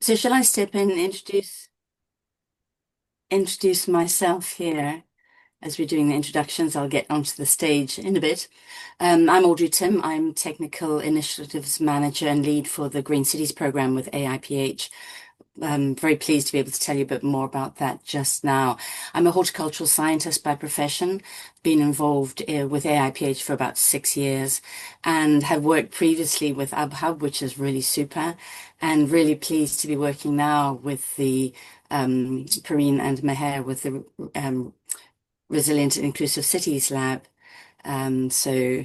So shall I step in and introduce myself here as we're doing the introductions? I'll get onto the stage in a bit. I'm Audrey Tim. I'm Technical Initiatives Manager and Lead for the Green Cities Programme with AIPH. I'm very pleased to be able to tell you a bit more about that just now. I'm a horticultural scientist by profession, been involved with AIPH for about 6 years and have worked previously with ABHub, which is really super, and really pleased to be working now with the Perrine and Meher with the Resilient and Inclusive Cities Lab. So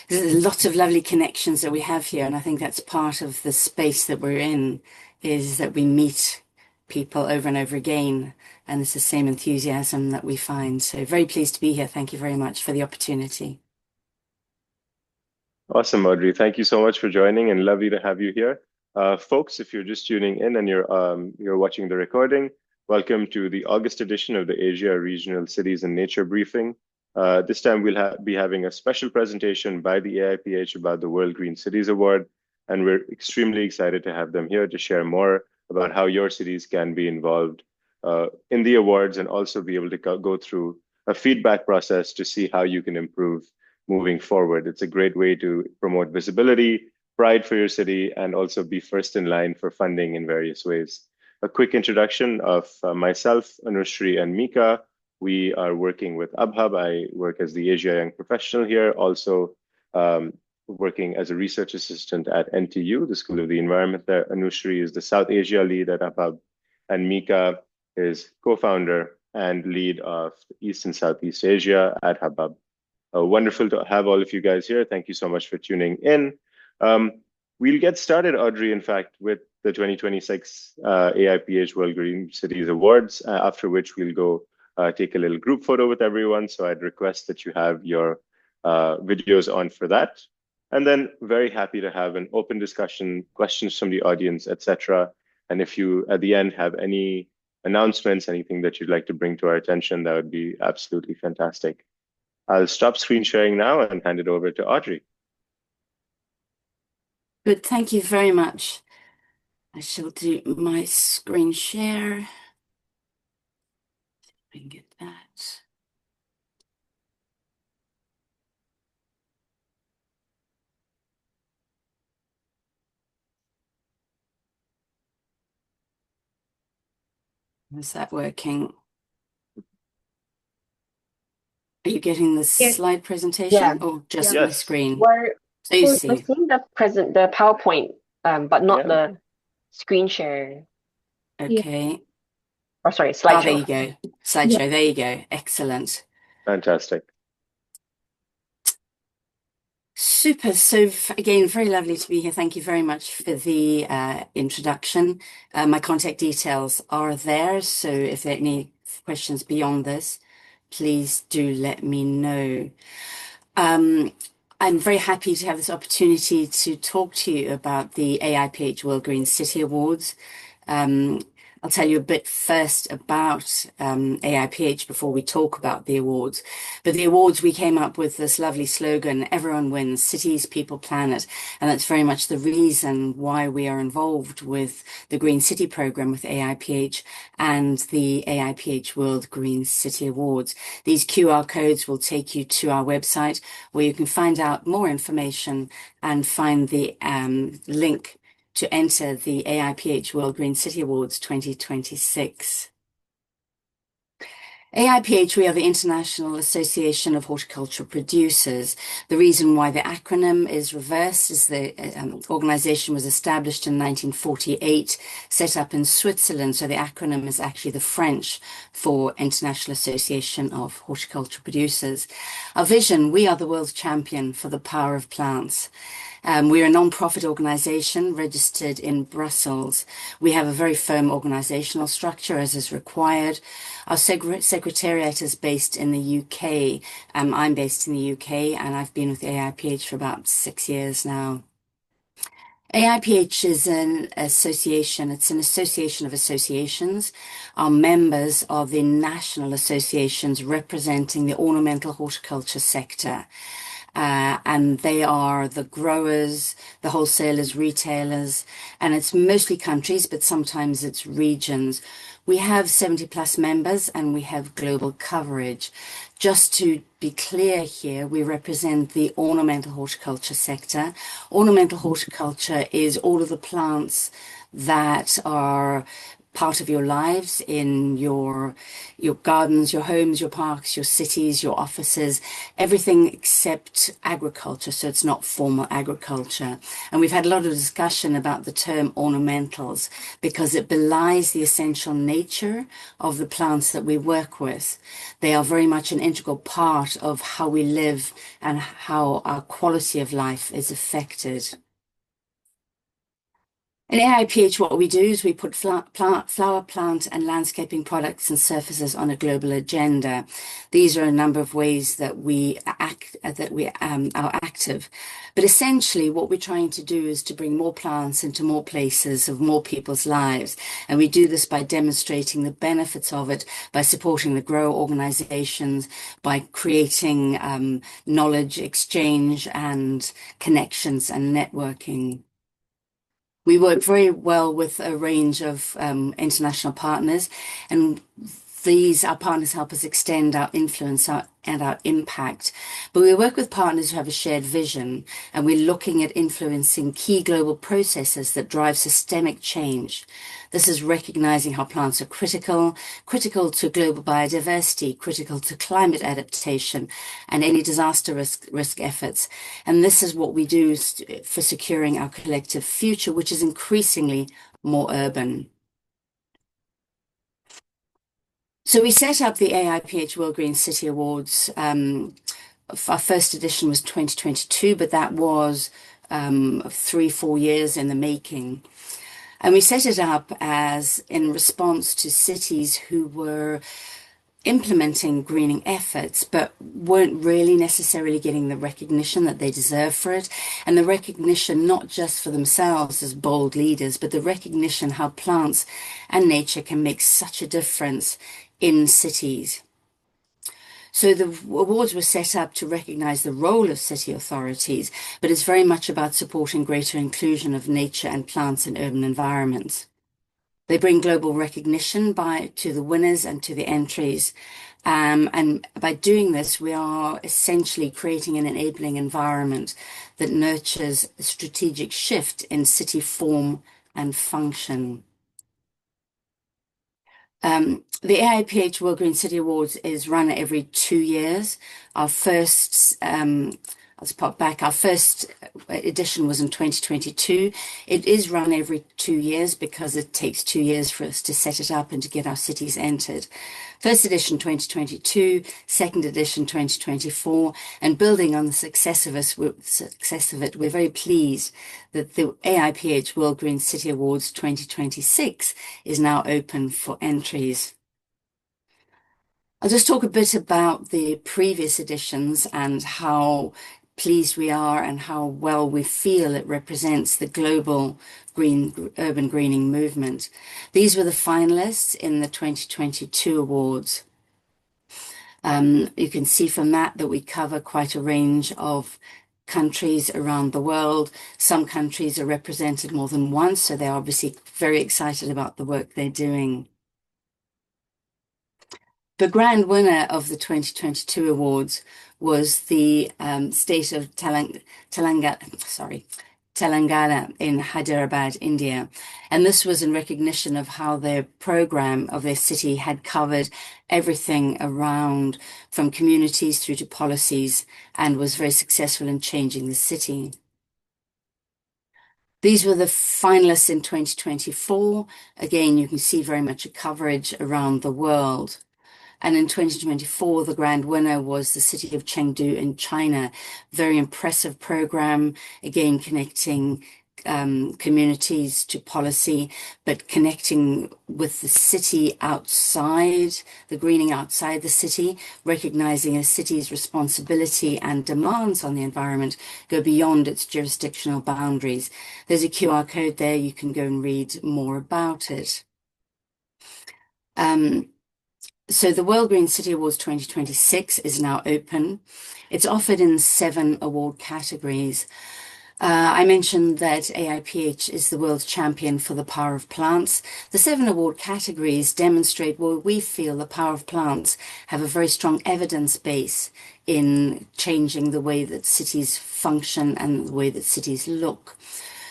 there's lots of lovely connections that we have here, and I think that's part of the space that we're in, is that we meet people over and over again, and it's the same enthusiasm that we find. So very pleased to be here. Thank you very much for the opportunity. Awesome, Audrey. Thank you so much for joining, and lovely to have you here. Folks, if you're just tuning in and you're watching the recording, welcome to the August edition of the Asia Regional Cities and Nature Briefing. This time we'll be having a special presentation by the AIPH about the World Green Cities Award, and we're extremely excited to have them here to share more about how your cities can be involved in the awards, and also be able to go through a feedback process to see how you can improve moving forward. It's a great way to promote visibility, pride for your city, and also be first in line for funding in various ways. A quick introduction of myself, Anushri, and Mika. We are working with ABHub. I work as the Asia Young Professional here, also working as a research assistant at NTU, the School of the Environment there. Anushri is the South Asia lead at ABHub, and Mika is co-founder and lead of East and Southeast Asia at ABHub. Wonderful to have all of you guys here. Thank you so much for tuning in. We'll get started, Audrey, in fact, with the 2026 AIPH World Green Cities Awards, after which we'll go take a little group photo with everyone. So I'd request that you have your videos on for that. And then very happy to have an open discussion, questions from the audience, etc. And if you, at the end, have any announcements, anything that you'd like to bring to our attention, that would be absolutely fantastic. I'll stop screen sharing now and hand it over to Audrey. Good, thank you very much. I shall do my screen share. See if I can get that. Is that working? Are you getting the slide presentation or just my screen? We're see. seeing the PowerPoint, but not the screen share. Okay. Or sorry, slideshow. Oh, there you go. Slideshow. There you go. Excellent. Fantastic. Super. So again, very lovely to be here. Thank you very much for the introduction. My contact details are there. So if there are any questions beyond this, please do let me know. I'm very happy to have this opportunity to talk to you about the AIPH World Green City Awards. I'll tell you a bit first about AIPH before we talk about the awards. But the awards, we came up with this lovely slogan, everyone wins, cities, people, planet. And that's very much the reason why we are involved with the Green City Programme with AIPH and the AIPH World Green City Awards. These QR codes will take you to our website where you can find out more information and find the link to enter the AIPH World Green City Awards 2026. AIPH, we are the International Association of Horticultural Producers. The reason why the acronym is reversed is the organization was established in 1948, set up in Switzerland. So the acronym is actually the French for International Association of Horticultural Producers. Our vision, we are the world champion for the power of plants. We're a non-profit organization registered in Brussels. We have a very firm organizational structure as is required. Our secretariat is based in the UK. I'm based in the UK and I've been with AIPH for about 6 years now. AIPH is an association. It's an association of associations. Our members are the national associations representing the ornamental horticulture sector. and they are the growers, the wholesalers, retailers, and it's mostly countries, but sometimes it's regions. We have 70 plus members and we have global coverage. Just to be clear here, we represent the ornamental horticulture sector. Ornamental horticulture is all of the plants that are part of your lives in your gardens, your homes, your parks, your cities, your offices, everything except agriculture. So it's not formal agriculture. And we've had a lot of discussion about the term ornamentals because it belies the essential nature of the plants that we work with. They are very much an integral part of how we live and how our quality of life is affected. In AIPH, what we do is we put flower, plant, and landscaping products and surfaces on a global agenda. These are a number of ways that we are active. But essentially, what we're trying to do is to bring more plants into more places of more people's lives. And we do this by demonstrating the benefits of it, by supporting the grower organizations, by creating knowledge exchange and connections and networking. We work very well with a range of international partners, and our partners help us extend our influence and our impact. But we work with partners who have a shared vision, and we're looking at influencing key global processes that drive systemic change. This is recognizing how plants are critical to global biodiversity, critical to climate adaptation, and any disaster risk efforts. And this is what we do for securing our collective future, which is increasingly more urban. So we set up the AIPH World Green City Awards. Our first edition was 2022, but that was 3-4 years in the making. And we set it up as in response to cities who were implementing greening efforts, but weren't really necessarily getting the recognition that they deserve for it. And the recognition, not just for themselves as bold leaders, but the recognition how plants and nature can make such a difference in cities. So the awards were set up to recognize the role of city authorities, but it's very much about supporting greater inclusion of nature and plants in urban environments. They bring global recognition to the winners and to the entries. And by doing this, we are essentially creating an enabling environment that nurtures a strategic shift in city form and function. The AIPH World Green City Awards is run every 2 years. Our first edition was in 2022. It is run every 2 years because it takes 2 years for us to set it up and to get our cities entered. First edition 2022, second edition 2024, and building on the success of it, we're very pleased that the AIPH World Green City Awards 2026 is now open for entries. I'll just talk a bit about the previous editions and how pleased we are and how well we feel it represents the global urban greening movement. These were the finalists in the 2022 awards. You can see from that we cover quite a range of countries around the world. Some countries are represented more than once, so they're obviously very excited about the work they're doing. The grand winner of the 2022 awards was the state of Telangana in Hyderabad, India. And this was in recognition of how their program of their city had covered everything around from communities through to policies and was very successful in changing the city. These were the finalists in 2024. Again, you can see very much a coverage around the world. And in 2024, the grand winner was the city of Chengdu in China. Very impressive program, again, connecting communities to policy, but connecting with the city outside, the greening outside the city, recognizing a city's responsibility and demands on the environment go beyond its jurisdictional boundaries. There's a QR code there. You can go and read more about it. So the World Green City Awards 2026 is now open. It's offered in 7 award categories. I mentioned that AIPH is the world's champion for the power of plants. The 7 award categories demonstrate where we feel the power of plants have a very strong evidence base in changing the way that cities function and the way that cities look.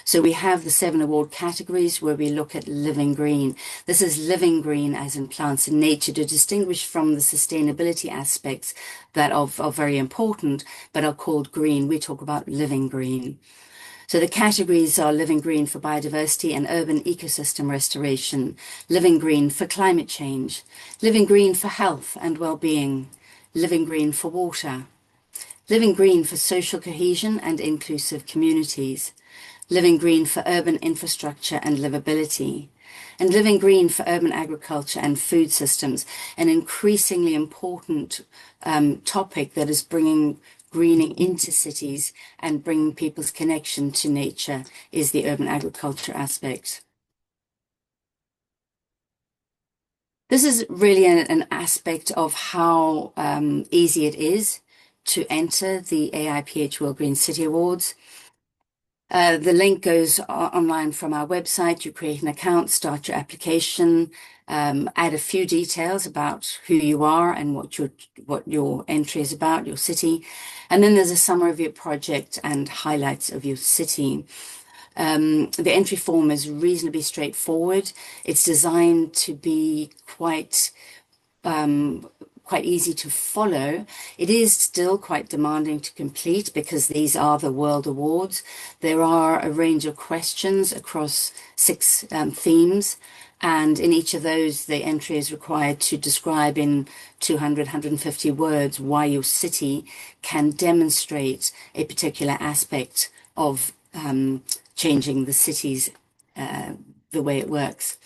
So we have the 7 award categories where we look at living green. This is living green as in plants and nature to distinguish from the sustainability aspects that are very important, but are called green. We talk about living green. So the categories are living green for biodiversity and urban ecosystem restoration, living green for climate change, living green for health and well-being, living green for water, living green for social cohesion and inclusive communities, living green for urban infrastructure and livability, and living green for urban agriculture and food systems, an increasingly important topic that is bringing greening into cities and bringing people's connection to nature is the urban agriculture aspect. This is really an aspect of how easy it is to enter the AIPH World Green City Awards. The link goes online from our website. You create an account, start your application, add a few details about who you are and what your entry is about, your city. And then there's a summary of your project and highlights of your city. The entry form is reasonably straightforward. It's designed to be quite easy to follow. It is still quite demanding to complete because these are the World Awards. There are a range of questions across 6 themes, and in each of those, the entry is required to describe in 200, 150 words why your city can demonstrate a particular aspect of changing the city's the way it works.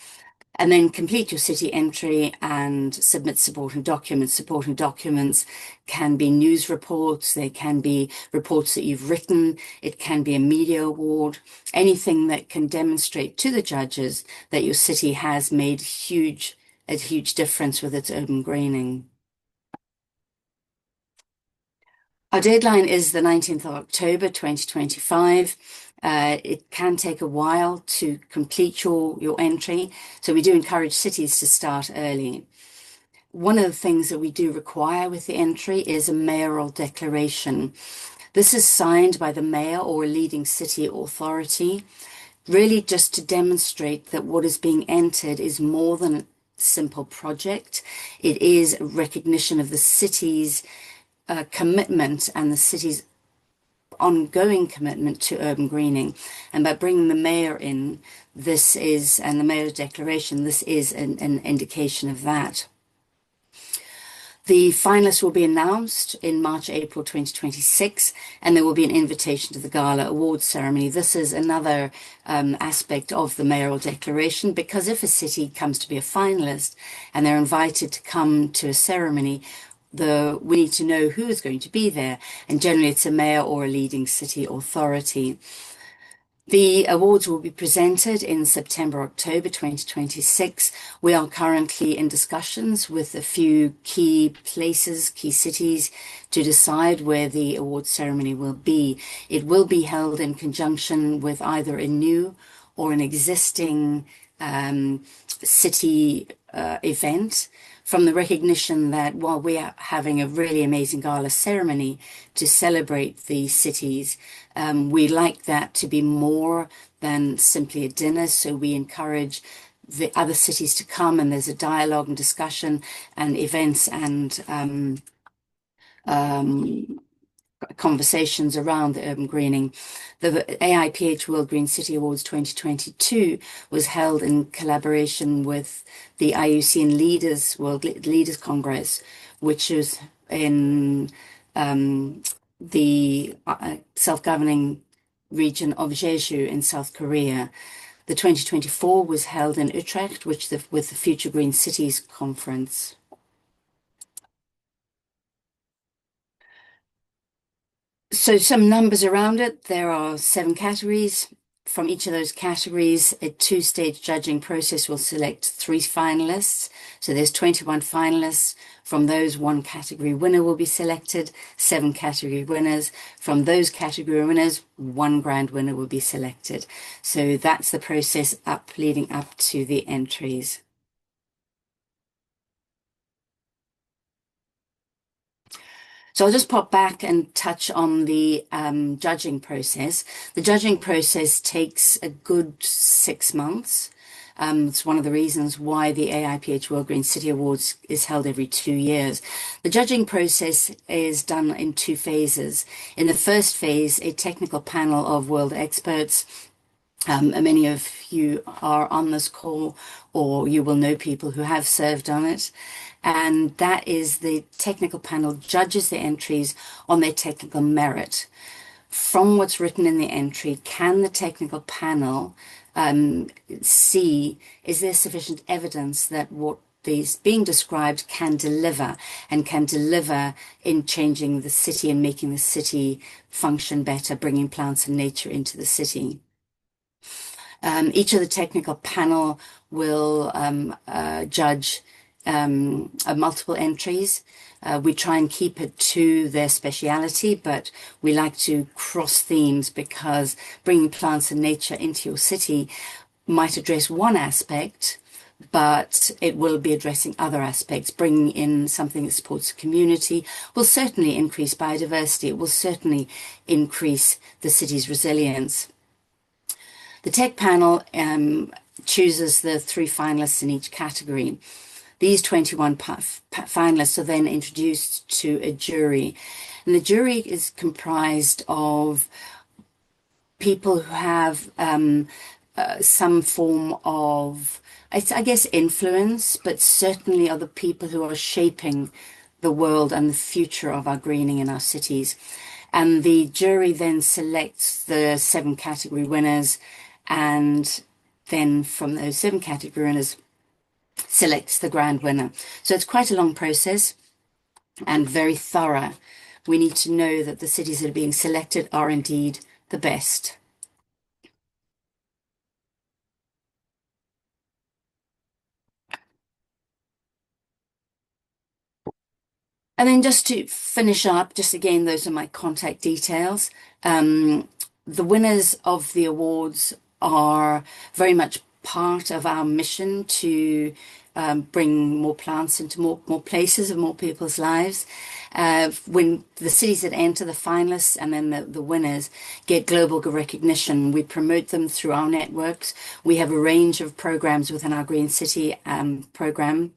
And then complete your city entry and submit supporting documents. Supporting documents can be news reports, they can be reports that you've written, it can be a media award, anything that can demonstrate to the judges that your city has made a huge difference with its urban greening. Our deadline is the 19th of October 2025. It can take a while to complete your entry, so we do encourage cities to start early. One of the things that we do require with the entry is a mayoral declaration. This is signed by the mayor or a leading city authority, really just to demonstrate that what is being entered is more than a simple project. It is a recognition of the city's commitment and the city's ongoing commitment to urban greening. And by bringing the mayor in, and the mayor's declaration, this is an indication of that. The finalists will be announced in March, April 2026, and there will be an invitation to the Gala Awards ceremony. This is another aspect of the mayoral declaration, because if a city comes to be a finalist and they're invited to come to a ceremony, we need to know who is going to be there, and generally it's a mayor or a leading city authority. The awards will be presented in September, October 2026. We are currently in discussions with a few key places, key cities, to decide where the awards ceremony will be. It will be held in conjunction with either a new or an existing city event, from the recognition that while we are having a really amazing gala ceremony to celebrate the cities, we like that to be more than simply a dinner. So we encourage the other cities to come, and there's a dialogue and discussion and events and conversations around the urban greening. The AIPH World Green City Awards 2022 was held in collaboration with the IUCN World Leaders Congress, which is in the self-governing region of Jeju in South Korea. The 2024 was held in Utrecht, with the Future Green Cities Conference. So some numbers around it. There are 7 categories. from each of those categories, a two-stage judging process will select 3 finalists. So there's 21 finalists. From those, 1 category winner will be selected, 7 category winners. From those category winners, 1 grand winner will be selected. So that's the process leading up to the entries. So I'll just pop back and touch on the judging process. The judging process takes a good 6 months. It's one of the reasons why the AIPH World Green City Awards is held every 2 years. The judging process is done in 2 phases. In the first phase, a technical panel of world experts. Many of you are on this call, or you will know people who have served on it. And that is the technical panel judges the entries on their technical merit. From what's written in the entry, can the technical panel see, is there sufficient evidence that what is being described can deliver, and can deliver in changing the city and making the city function better, bringing plants and nature into the city. Each of the technical panel will judge multiple entries. We try and keep it to their speciality, but we like to cross themes, because bringing plants and nature into your city might address one aspect, but it will be addressing other aspects. Bringing in something that supports the community will certainly increase biodiversity. It will certainly increase the city's resilience. The tech panel chooses the 3 finalists in each category. These 21 finalists are then introduced to a jury. And the jury is comprised of people who have some form of, I guess, influence, but certainly are the people who are shaping the world and the future of our greening in our cities. And the jury then selects the 7 category winners, and then from those 7 category winners selects the grand winner. So it's quite a long process and very thorough. We need to know that the cities that are being selected are indeed the best. And then just to finish up, just again, those are my contact details. The winners of the awards are very much part of our mission to bring more plants into more places and more people's lives. When the cities that enter the finalists and then the winners get global recognition, we promote them through our networks. We have a range of programs within our Green City program.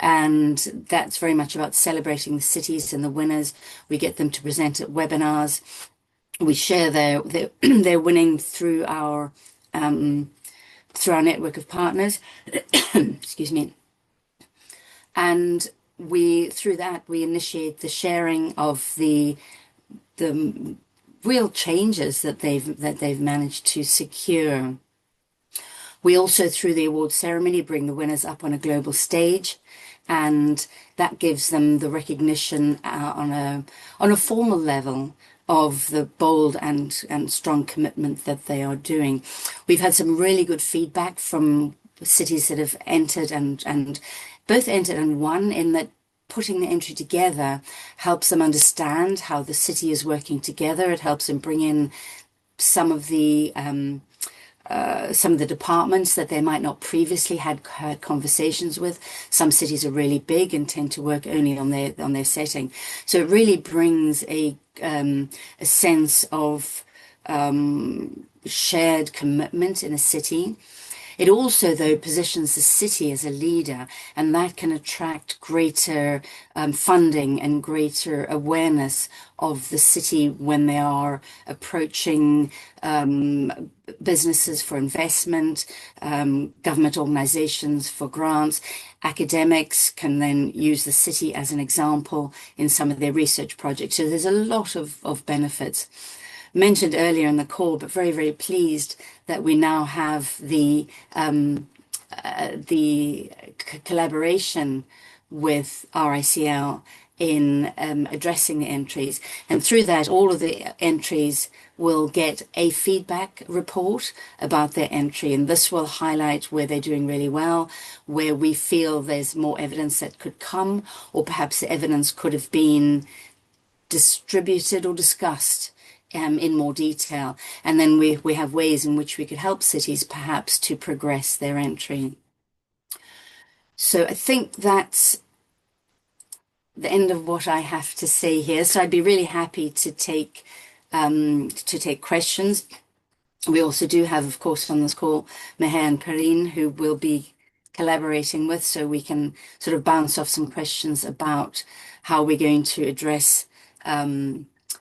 And that's very much about celebrating the cities and the winners. We get them to present at webinars. We share their winning through our network of partners. Excuse me. And through that we initiate the sharing of the real changes that they've managed to secure. We also, through the award ceremony, bring the winners up on a global stage, and that gives them the recognition on a formal level of the bold and strong commitment that they are doing. We've had some really good feedback from cities that have entered and both entered and won, in that putting the entry together helps them understand how the city is working together. It helps them bring in some of the departments that they might not previously had conversations with. Some cities are really big and tend to work only on their setting. So it really brings a sense of shared commitment in a city. It also, though, positions the city as a leader, and that can attract greater funding and greater awareness of the city when they are approaching businesses for investment, government organizations for grants. Academics can then use the city as an example in some of their research projects. So there's a lot of benefits. Mentioned earlier in the call, but very, very pleased that we now have the collaboration with RICL in addressing the entries. And through that, all of the entries will get a feedback report about their entry. And this will highlight where they're doing really well, where we feel there's more evidence that could come, or perhaps the evidence could have been distributed or discussed in more detail. And then we have ways in which we could help cities perhaps to progress their entry. So I think that's the end of what I have to say here. So I'd be really happy to take questions. We also do have, of course, on this call, Meher and Perrine, who will be collaborating with, so we can sort of bounce off some questions about how we're going to address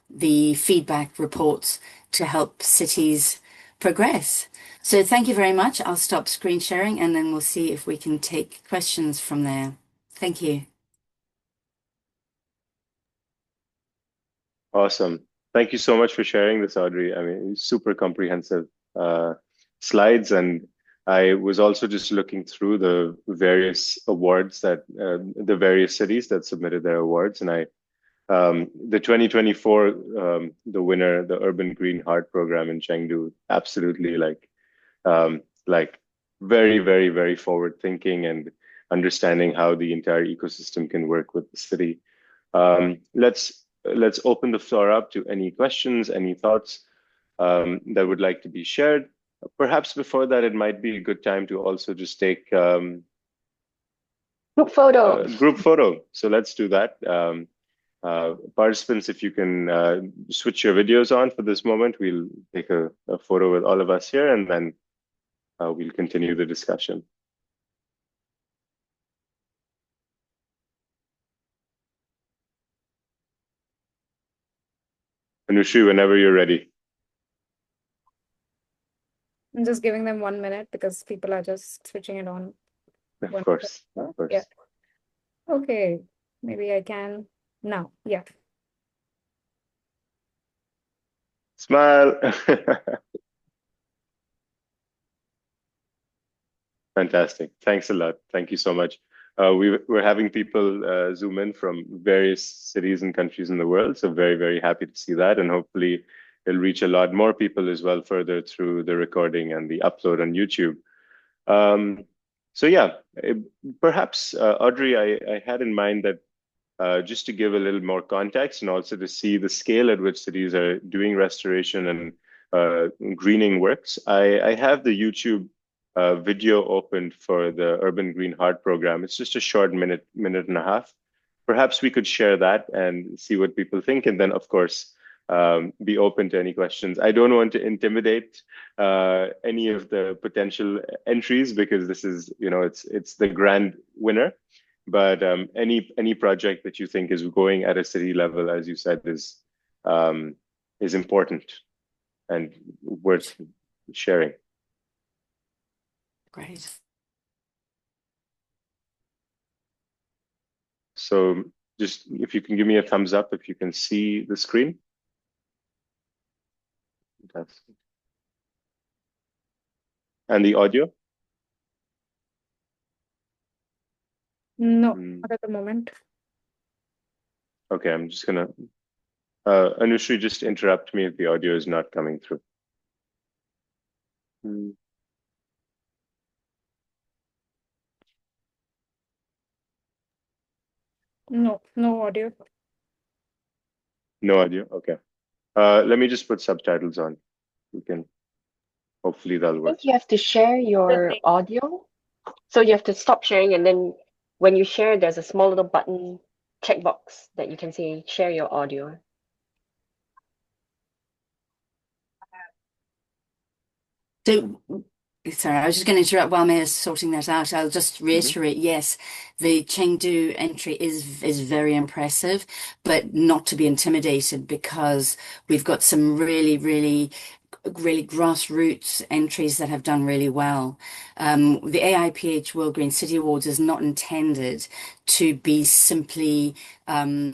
the feedback reports to help cities progress. So thank you very much. I'll stop screen sharing and then we'll see if we can take questions from there. Thank you. Awesome. Thank you so much for sharing this, Audrey. I mean, super comprehensive slides. And I was also just looking through the various awards that the various cities that submitted their awards. And the 2024, the winner, the Urban Green Heart Program in Chengdu, absolutely like very, very, very forward thinking and understanding how the entire ecosystem can work with the city. Let's open the floor up to any questions, any thoughts that would like to be shared. Perhaps before that, it might be a good time to also just take group photo. Group photo. So let's do that. Participants, if you can switch your videos on for this moment, we'll take a photo with all of us here, and then we'll continue the discussion. Anushree, whenever you're ready. I'm just giving them 1 minute because people are just switching it on. Of course, of course. Yeah. Okay, maybe I can now. Yeah. Smile. Fantastic. Thanks a lot. Thank you so much. We're having people zoom in from various cities and countries in the world. So very, very happy to see that. And hopefully it'll reach a lot more people as well further through the recording and the upload on YouTube. So yeah, perhaps, Audrey, I had in mind that just to give a little more context and also to see the scale at which cities are doing restoration and greening works, I have the YouTube video opened for the Urban Green Heart Program. It's just a short minute and a half. Perhaps we could share that and see what people think, and then of course be open to any questions. I don't want to intimidate any of the potential entries because this is, it's the grand winner. But any project that you think is going at a city level, as you said, is important and worth sharing. Great. So just if you can give me a thumbs up if you can see the screen. Fantastic. And the audio? No, not at the moment. Okay, I'm just gonna Anushree, just interrupt me if the audio is not coming through. No audio. No audio. Okay. Let me just put subtitles on. You can, hopefully that'll I work. think you have to share your audio. So you have to stop sharing, and then when you share, there's a small little button checkbox that you can say share your audio. So, sorry, I was just going to interrupt while Mayor's sorting that out. I'll just reiterate, yes, the Chengdu entry is very impressive, but not to be intimidated because we've got some really grassroots entries that have done really well. The AIPH World Green City Awards is not intended to be simply the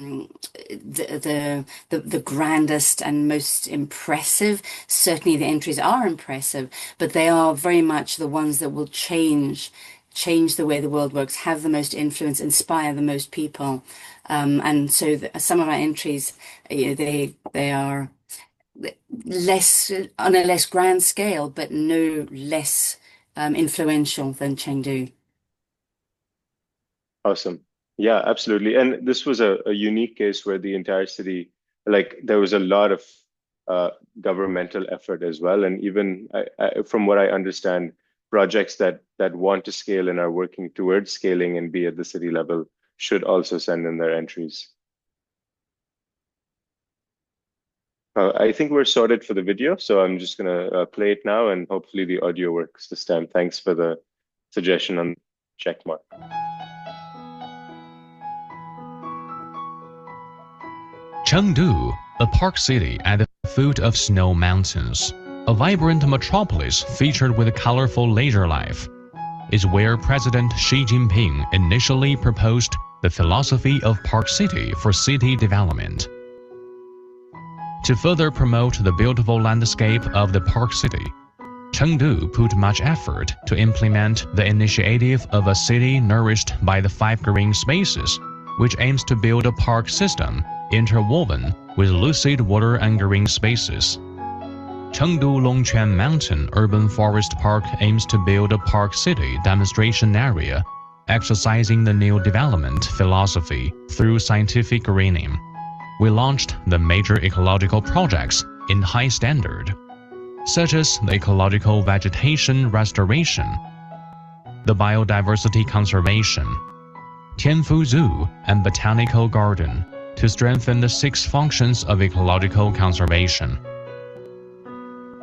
grandest and most impressive. Certainly the entries are impressive, but they are very much the ones that will change change the way the world works, have the most influence, inspire the most people. And so some of our entries, they are less on a less grand scale, but no less influential than Chengdu. Awesome. Yeah, absolutely. And this was a unique case where the entire city, like there was a lot of governmental effort as well. And even from what I understand, projects that want to scale and are working towards scaling and be at the city level should also send in their entries. I think we're sorted for the video, so I'm just gonna play it now, and hopefully the audio works this time. Thanks for the suggestion on check mark. Chengdu, a park city at the foot of snow mountains, a vibrant metropolis featured with colorful leisure life, is where President Xi Jinping initially proposed the philosophy of Park City for city development. To further promote the beautiful landscape of the park city, Chengdu put much effort to implement the initiative of a city nourished by the 5 green spaces, which aims to build a park system interwoven with lucid water and green spaces. Chengdu Longquan Mountain Urban Forest Park aims to build a park city demonstration area, exercising the new development philosophy through scientific greening. We launched the major ecological projects in high standard, such as the ecological vegetation restoration, the biodiversity conservation, Tianfu Zoo and Botanical Garden, to strengthen the 6 functions of ecological conservation.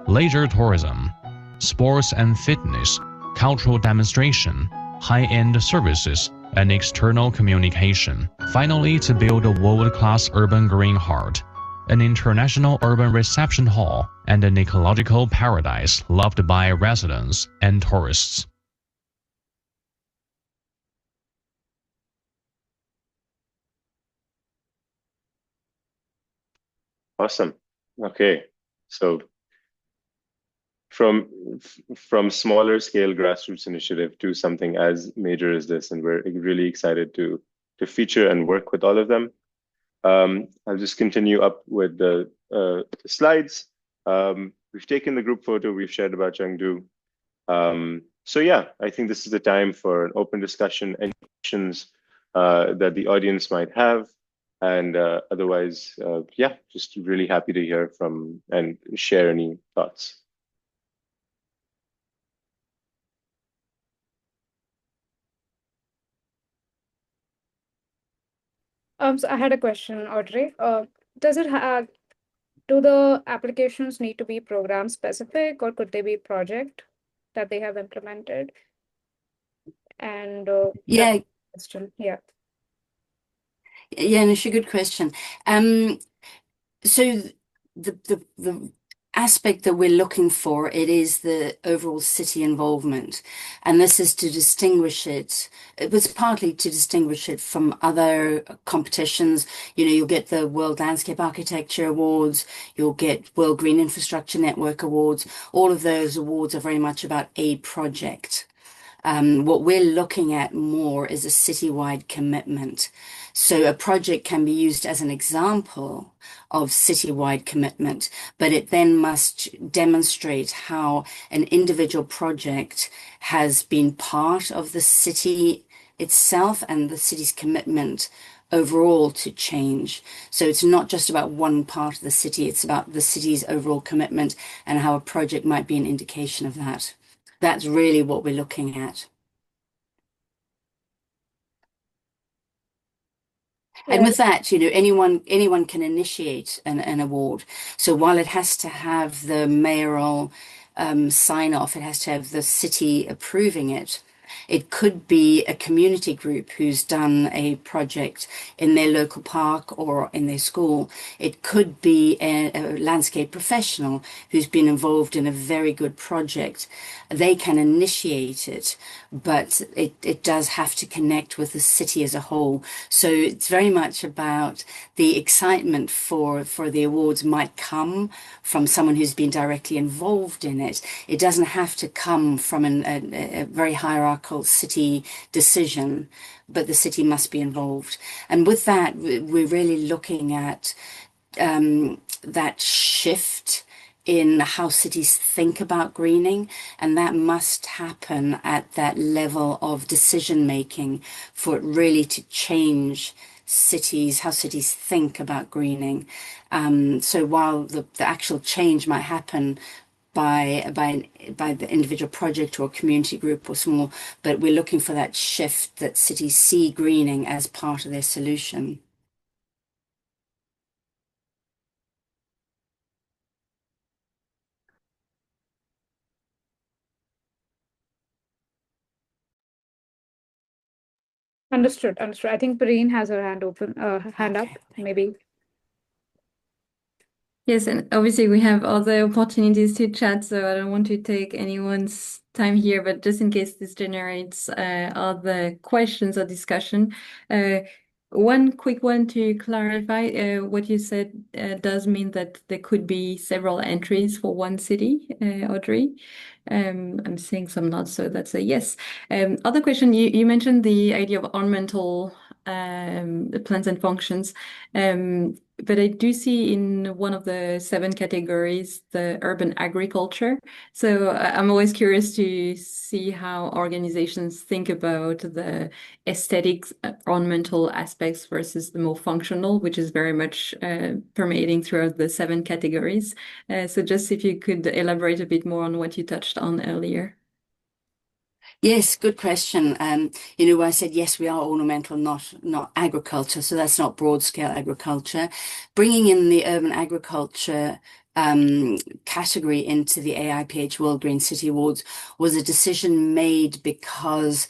Leisure tourism, sports and fitness, cultural demonstration, high-end services, and external communication. Finally, to build a world-class urban green heart, an international urban reception hall, and an ecological paradise loved by residents and tourists. Awesome. Okay, so from smaller scale grassroots initiative to something as major as this, and we're really excited to feature and work with all of them. I'll just continue up with the slides. We've taken the group photo we've shared about Chengdu. So yeah, I think this is the time for an open discussion, any questions that the audience might have. And otherwise, yeah, just really happy to hear from and share any thoughts. So I had a question, Audrey. Do the applications need to be program specific, or could they be project that they have implemented? And Yeah, question, yeah. Yeah, Nish, a good question. So the aspect that we're looking for, it is the overall city involvement, and this is to distinguish it. It was partly to distinguish it from other competitions. You know, you'll get the World Landscape Architecture Awards, you'll get World Green Infrastructure Network Awards. All of those awards are very much about a project. What we're looking at more is a citywide commitment. So a project can be used as an example of citywide commitment, but it then must demonstrate how an individual project has been part of the city itself and the city's commitment overall to change. So it's not just about one part of the city, it's about the city's overall commitment and how a project might be an indication of that. That's really what we're looking at. And with that, you know, anyone can initiate an award. So while it has to have the mayoral sign off, it has to have the city approving it. It could be a community group who's done a project in their local park or in their school. It could be a landscape professional who's been involved in a very good project. They can initiate it, but it does have to connect with the city as a whole. So it's very much about the excitement for the awards might come from someone who's been directly involved in it. It doesn't have to come from a very hierarchical patriarchal city decision, but the city must be involved. And with that, we're really looking at that shift in how cities think about greening, and that must happen at that level of decision making for it really to change cities, how cities think about greening. So while the actual change might happen by the individual project or community group or small, but we're looking for that shift that cities see greening as part of their solution. Understood. Understood. I think Pareen has her hand open, hand up, Okay. maybe. Yes, and obviously we have other opportunities to chat, so I don't want to take anyone's time here, but just in case this generates other questions or discussion, one quick one to clarify, what you said does mean that there could be several entries for one city, Audrey. I'm seeing some nods, so that's a yes. Other question, you mentioned the idea of ornamental plants and functions. But I do see in one of the 7 categories the urban agriculture. So I'm always curious to see how organizations think about the aesthetics, ornamental aspects versus the more functional, which is very much permeating throughout the 7 categories. So just if you could elaborate a bit more on what you touched on earlier. Yes, good question. I said, yes, we are ornamental, not agriculture. So that's not broad scale agriculture. Bringing in the urban agriculture category into the AIPH World Green City Awards was a decision made because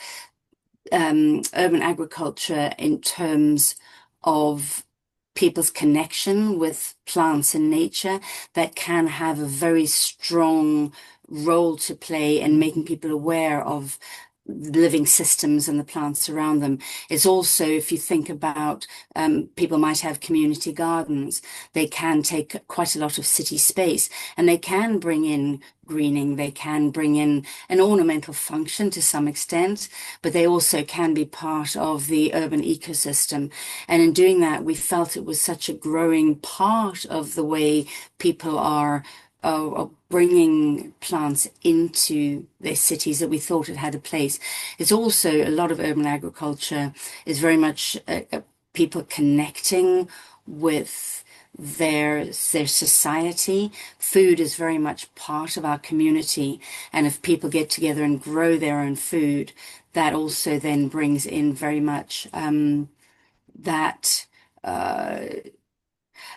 urban agriculture, in terms of people's connection with plants and nature, that can have a very strong role to play in making people aware of living systems and the plants around them. It's also, if you think about people might have community gardens, they can take quite a lot of city space, and they can bring in greening, they can bring in an ornamental function to some extent, but they also can be part of the urban ecosystem. And in doing that, we felt it was such a growing part of the way people are bringing plants into their cities that we thought it had a place. It's also a lot of urban agriculture is very much people connecting with their society. Food is very much part of our community, and if people get together and grow their own food, that also then brings in very much that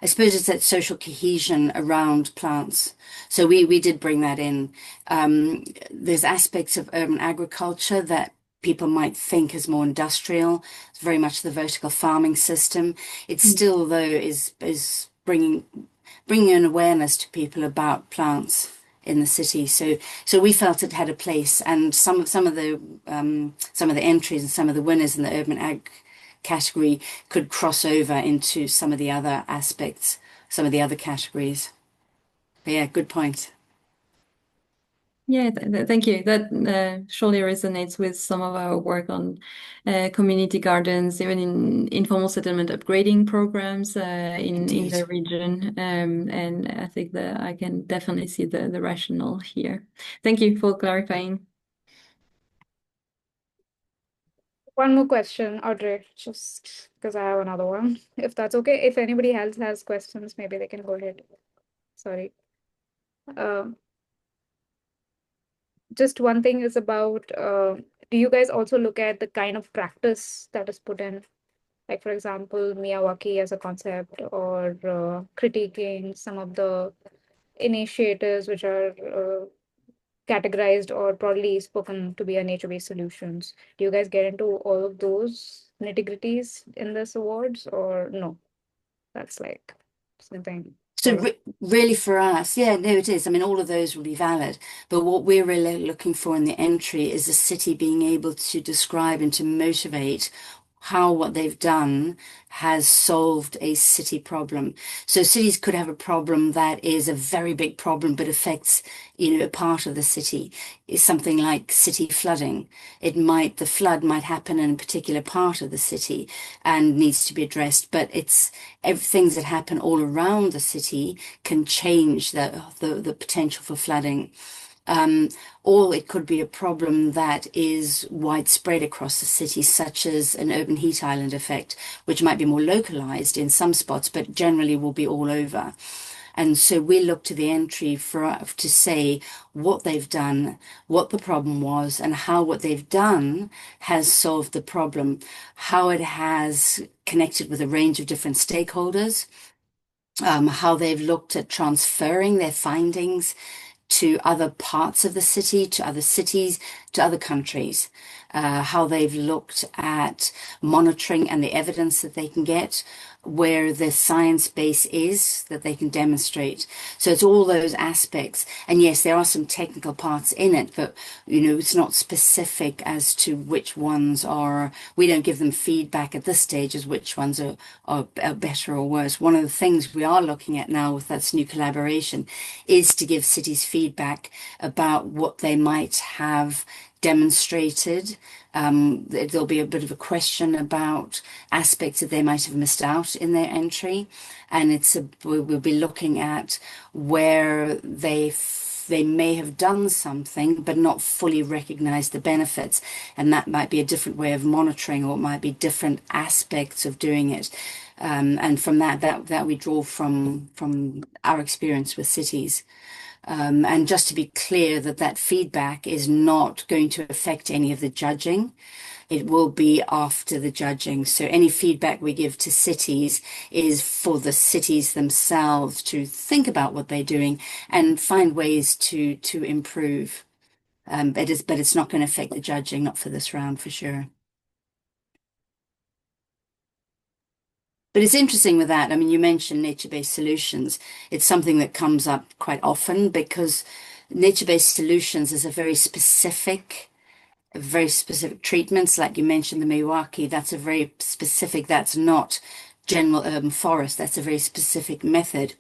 I suppose it's that social cohesion around plants. So we did bring that in. There's aspects of urban agriculture that people might think is more industrial. It's very much the vertical farming system. It still, though, is bringing an awareness to people about plants in the city. So we felt it had a place, and some of the entries and some of the winners in the urban ag category could cross over into some of the other aspects, some of the other categories. But yeah, good point. Yeah, thank you. That surely resonates with some of our work on community gardens, even in informal settlement upgrading programs in the region. And I think that I can definitely see the rationale here. Thank you for clarifying. One more question, Audrey, just because I have another one. If that's okay. If anybody else has questions, maybe they can go ahead. Sorry. Just one thing is about, do you guys also look at the kind of practice that is put in? Like, for example, Miyawaki as a concept, or critiquing some of the initiatives which are categorized or broadly spoken to be a nature-based solutions. Do you guys get into all of those nitty-gritties in this awards, or no? That's like something. So really for us, yeah, no, it is. I mean, all of those will be valid. But what we're really looking for in the entry is the city being able to describe and to motivate how what they've done has solved a city problem. So cities could have a problem that is a very big problem, but affects, a part of the city. Is something like city flooding. The flood might happen in a particular part of the city and needs to be addressed, but things that happen all around the city can change the potential for flooding. Or it could be a problem that is widespread across the city, such as an urban heat island effect, which might be more localized in some spots, but generally will be all over. And so we look to the entry to say what they've done, what the problem was, and how what they've done has solved the problem, how it has connected with a range of different stakeholders, how they've looked at transferring their findings to other parts of the city, to other cities, to other countries, how they've looked at monitoring and the evidence that they can get, where the science base is that they can demonstrate. So it's all those aspects. And yes, there are some technical parts in it, but it's not specific as to which ones are. We don't give them feedback at this stage as which ones are better or worse. One of the things we are looking at now with that new collaboration is to give cities feedback about what they might have demonstrated. There'll be a bit of a question about aspects that they might have missed out in their entry, and we'll be looking at where they may have done something but not fully recognized the benefits, and that might be a different way of monitoring, or it might be different aspects of doing it. And from that we draw from our experience with cities. And just to be clear that feedback is not going to affect any of the judging. It will be after the judging. So any feedback we give to cities is for the cities themselves to think about what they're doing and find ways to improve. But it's not going to affect the judging, not for this round for sure. But it's interesting with that. I mean, you mentioned nature-based solutions. It's something that comes up quite often because nature-based solutions is a very specific treatments. Like you mentioned, the Miyawaki, that's not general urban forest. That's a very specific method.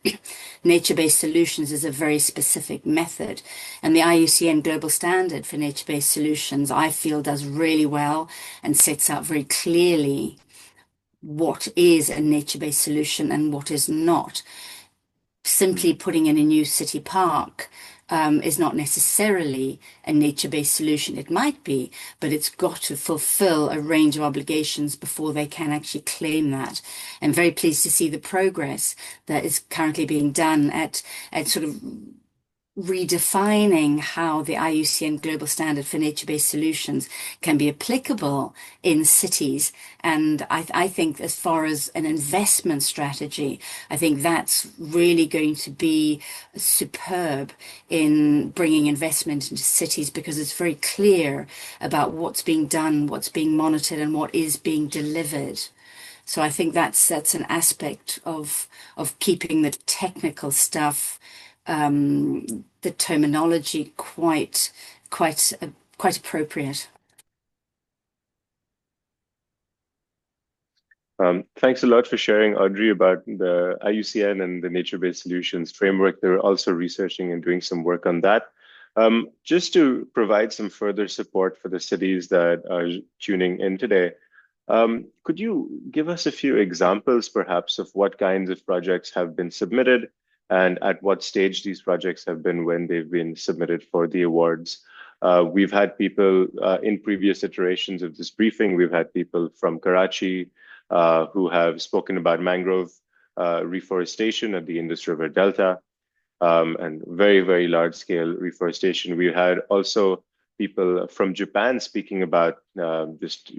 Nature-based solutions is a very specific method. And the IUCN Global Standard for Nature-Based Solutions, I feel, does really well and sets out very clearly what is a nature-based solution and what is not. Simply putting in a new city park is not necessarily a nature-based solution. It might be, but it's got to fulfill a range of obligations before they can actually claim that. I'm very pleased to see the progress that is currently being done at sort of redefining how the IUCN Global Standard for Nature-Based Solutions can be applicable in cities. And I think as far as an investment strategy, I think that's really going to be superb in bringing investment into cities, because it's very clear about what's being done, what's being monitored, and what is being delivered. So I think that's an aspect of keeping the technical stuff, the terminology quite appropriate. Thanks a lot for sharing, Audrey, about the IUCN and the nature-based solutions framework. They're also researching and doing some work on that. Just to provide some further support for the cities that are tuning in today, could you give us a few examples, perhaps, of what kinds of projects have been submitted and at what stage these projects have been when they've been submitted for the awards? We've had people in previous iterations of this briefing, we've had people from Karachi who have spoken about mangrove reforestation at the Indus River Delta and very, very large scale reforestation. We had also people from Japan speaking about just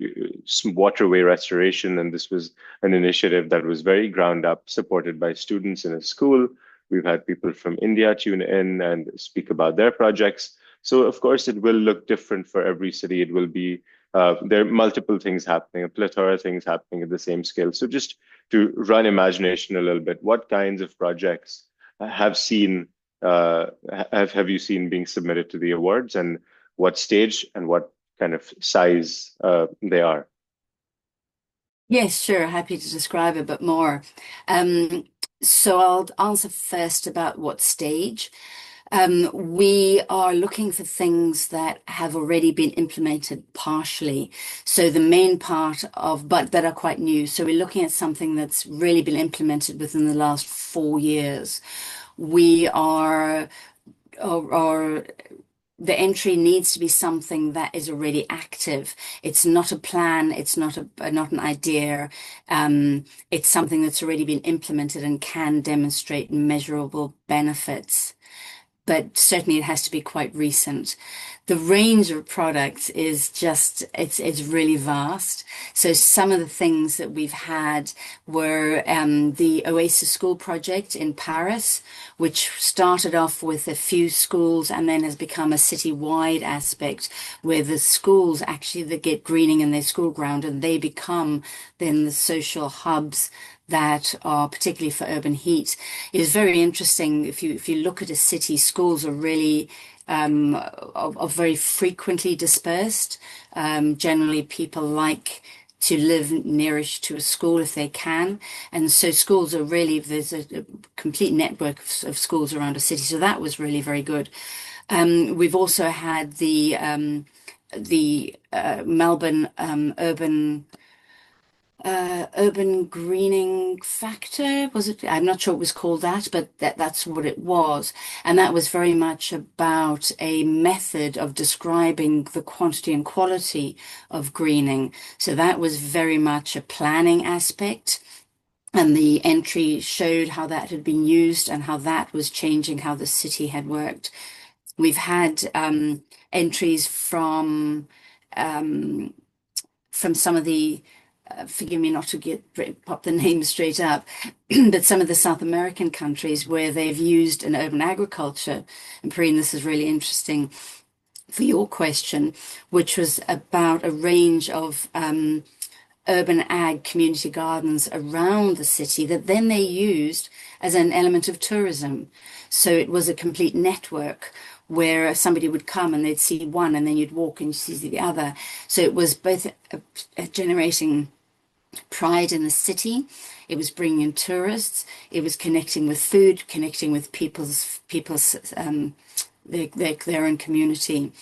waterway restoration, and this was an initiative that was very ground up, supported by students in a school. We've had people from India tune in and speak about their projects. So of course, it will look different for every city. It will be, there are multiple things happening, a plethora of things happening at the same scale. So just to run imagination a little bit, what kinds of projects have you seen being submitted to the awards, and what stage and what kind of size they are? Yes, sure. Happy to describe a bit more. Um, so I'll answer first about what stage. We are looking for things that have already been implemented partially. So the main part of, but that are quite new. So we're looking at something that's really been implemented within the last 4 years. We are the entry needs to be something that is already active. It's not a plan. It's not an idea. It's something that's already been implemented and can demonstrate measurable benefits, but certainly it has to be quite recent. The range of products is just, it's really vast. So some of the things that we've had were the Oasis School project in Paris, which started off with a few schools and then has become a city-wide aspect where the schools actually that get greening in their school ground and they become then the social hubs that are particularly for urban heat. It is very interesting if you look at a city, schools are really are very frequently dispersed. Generally, people like to live nearest to a school if they can, and so schools are really there's a complete network of schools around a city. So that was really very good. We've also had the Melbourne urban greening factor, was it? I'm not sure it was called that, but that's what it was. And that was very much about a method of describing the quantity and quality of greening. So that was very much a planning aspect. And the entry showed how that had been used and how that was changing how the city had worked. We've had entries from some of the forgive me not to pop the names straight up, but some of the South American countries where they've used an urban agriculture, and Perrine, this is really interesting for your question, which was about a range of urban ag community gardens around the city that then they used as an element of tourism. So it was a complete network where somebody would come and they'd see one and then you'd walk and you see the other. So it was both generating pride in the city. It was bringing in tourists. It was connecting with food, connecting with people's their own community.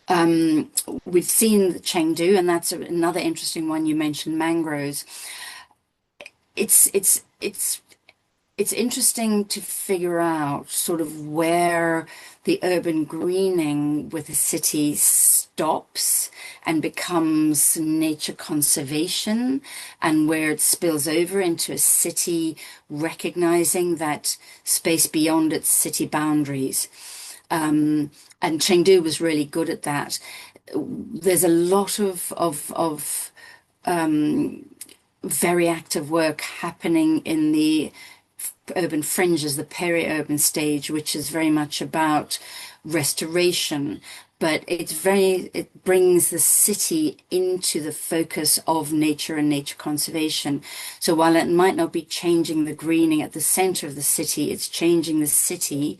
We've seen Chengdu, and that's another interesting one. You mentioned mangroves. It's interesting to figure out sort of where the urban greening with a city stops and becomes nature conservation, and where it spills over into a city recognizing that space beyond its city boundaries. And Chengdu was really good at that. There's a lot of very active work happening in the urban fringes, the peri-urban stage, which is very much about restoration, but it brings the city into the focus of nature and nature conservation. So while it might not be changing the greening at the center of the city, it's changing the city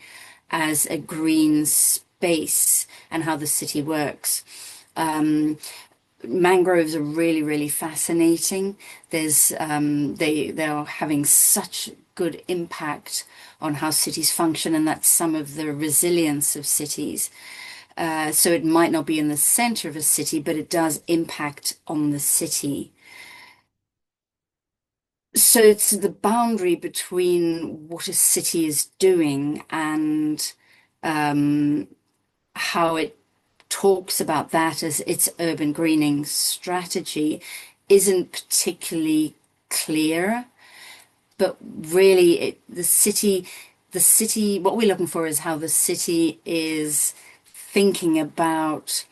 as a green space and how the city works. Mangroves are really, really fascinating. They are having such good impact on how cities function, and that's some of the resilience of cities. So it might not be in the center of a city, but it does impact on the city. So it's the boundary between what a city is doing and how it talks about that as its urban greening strategy isn't particularly clear. But really, the city, what we're looking for is how the city is thinking about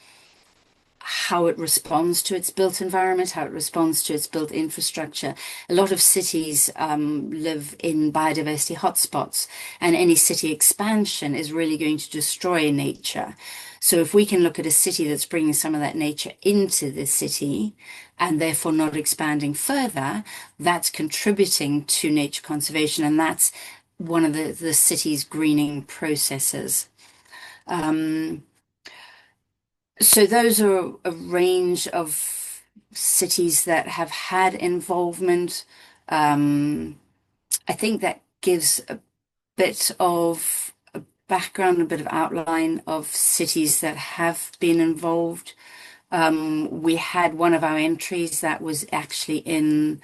how it responds to its built environment, how it responds to its built infrastructure. A lot of cities live in biodiversity hotspots, and any city expansion is really going to destroy nature. So if we can look at a city that's bringing some of that nature into the city and therefore not expanding further, that's contributing to nature conservation, and that's one of the city's greening processes. So those are a range of cities that have had involvement. I think that gives a bit of a background, a bit of outline of cities that have been involved. We had one of our entries that was actually in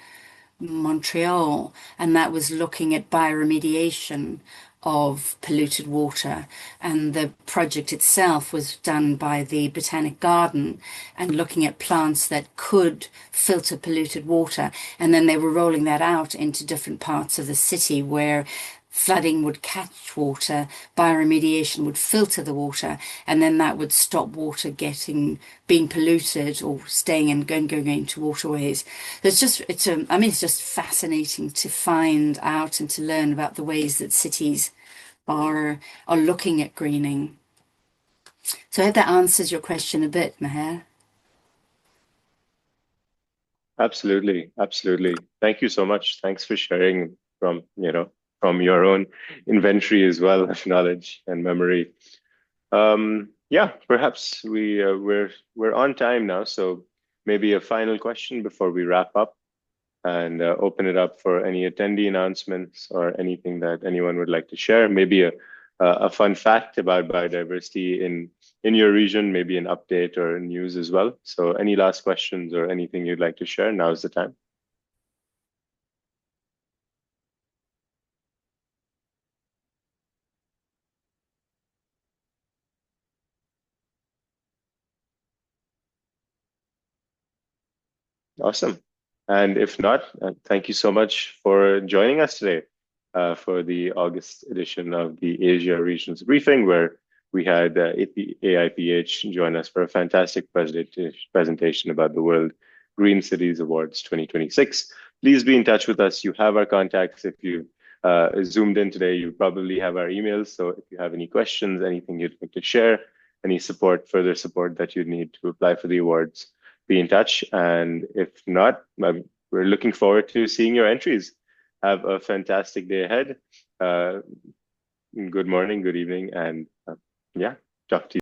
Montreal, and that was looking at bioremediation of polluted water. And the project itself was done by the Botanic Garden and looking at plants that could filter polluted water. And then they were rolling that out into different parts of the city where flooding would catch water, bioremediation would filter the water, and then that would stop water being polluted or staying and going into waterways. It's just fascinating to find out and to learn about the ways that cities are looking at greening. So I hope that answers your question a bit, Meher. Absolutely, absolutely. Thank you so much. Thanks for sharing from your own inventory as well of knowledge and memory. Yeah, perhaps we're on time now, so maybe a final question before we wrap up and open it up for any attendee announcements or anything that anyone would like to share. Maybe a fun fact about biodiversity in your region, maybe an update or news as well. So any last questions or anything you'd like to share, now's the time. Awesome. And if not, thank you so much for joining us today for the August edition of the Asia Regions Briefing, where we had AIPH join us for a fantastic presentation about the World Green Cities Awards 2026. Please be in touch with us. You have our contacts. If you zoomed in today, you probably have our emails. So if you have any questions, anything you'd like to share, any further support that you need to apply for the awards, be in touch. And if not, we're looking forward to seeing your entries. Have a fantastic day ahead. Good morning, good evening, and yeah, talk to you.